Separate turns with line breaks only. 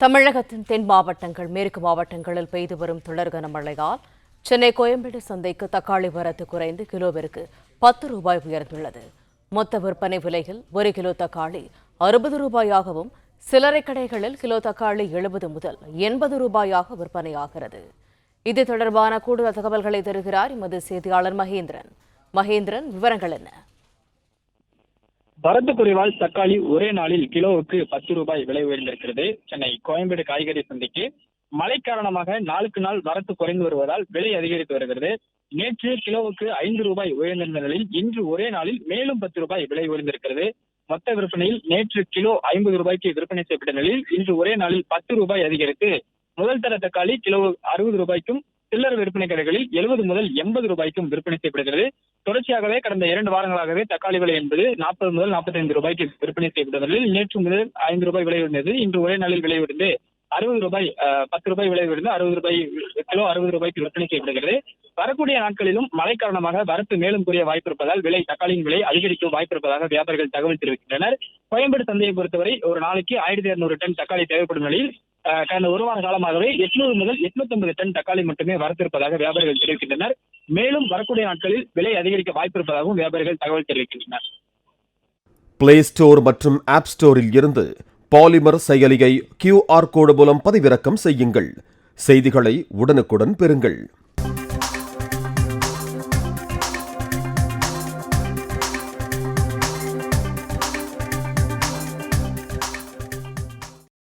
தமிழகத்தின் தென் மாவட்டங்கள், மேற்கு மாவட்டங்களில் பெய்து வரும் தொடர் கனமழையால் சென்னை கோயம்பேடு சந்தைக்கு தக்காளி வரத்து குறைந்து கிலோவிற்கு 10 ரூபாய் உயர்ந்துள்ளது. மொத்த விற்பனை விலையில் 1 கிலோ தக்காளி 60 ரூபாயாகவும், சில்லறை கடைகளில் கிலோ தக்காளி 70 முதல் 80 ரூபாயாக விற்பனையாகிறது. இது தொடர்பான கூடுதல் தகவல்களை தருகிறார் எமது செய்தியாளர் மகேந்திரன். மகேந்திரன், விவரங்கள் என்ன?
வரத்து குறைவால் தக்காளி ஒரே நாளில் கிலோவுக்கு 10 ரூபாய் விலை உயர்ந்திருக்கிறது. சென்னை கோயம்பேடு காய்கறி சந்தைக்கு மழை காரணமாக நாளுக்கு நாள் வரத்து குறைந்து வருவதால் விலை அதிகரித்து வருகிறது. நேற்று கிலோவுக்கு 5 ரூபாய் உயர்ந்திருந்த நிலையில் இன்று ஒரே நாளில் மேலும் 10 ரூபாய் விலை உயர்ந்திருக்கிறது. மொத்த விற்பனையில் நேற்று கிலோ 50 ரூபாய்க்கு விற்பனை செய்யப்பட்ட நிலையில் இன்று ஒரே நாளில் 10 ரூபாய் அதிகரித்து முதல் தர தக்காளி கிலோ 60 ரூபாய்க்கும், சில்லறை விற்பனை கடைகளில் 70 முதல் 80 ரூபாய்க்கும் விற்பனை செய்யப்படுகிறது. தொடர்ச்சியாகவே கடந்த 2 வாரங்களாகவே தக்காளி விலை என்பது 40 முதல் 45 ரூபாய்க்கு விற்பனை செய்யப்பட்டது. நேற்று முதல் 5 ரூபாய் விலை உயர்ந்தது. இன்று ஒரே நாளில் விலை உயர்ந்து 60 ரூபாய் 10 ரூபாய் விலை உயர்ந்து 60 ரூபாய் கிலோ 60 ரூபாய்க்கு விற்பனை செய்யப்படுகிறது. வரக்கூடிய நாட்களிலும் மழை காரணமாக வரத்து மேலும் குறைய வாய்ப்பு இருப்பதால் தக்காளியின் விலை அதிகரிக்க வாய்ப்பு இருப்பதாக வியாபாரிகள் தகவல் தெரிவிக்கின்றனர். கோயம்பேடு சந்தையை பொறுத்தவரை ஒரு நாளைக்கு 1200 டன் தக்காளி தேவைப்படும் நிலையில் கடந்த ஒரு வார காலமாகவே 800 முதல் 850 டன் தக்காளி மட்டுமே வரத்திருப்பதாக வியாபாரிகள் தெரிவிக்கின்றனர். மேலும் வரக்கூடிய நாட்களில் விலை அதிகரிக்க வாய்ப்பு இருப்பதாகவும் வியாபாரிகள் தகவல் தெரிவிக்கின்றனர்.
பிளே ஸ்டோர் மற்றும் ஆப் ஸ்டோரில் இருந்து பாலிமர் செயலியை QR கோடு மூலம் பதிவிறக்கம் செய்யுங்கள். செய்திகளை உடனுக்குடன் பெறுங்கள்.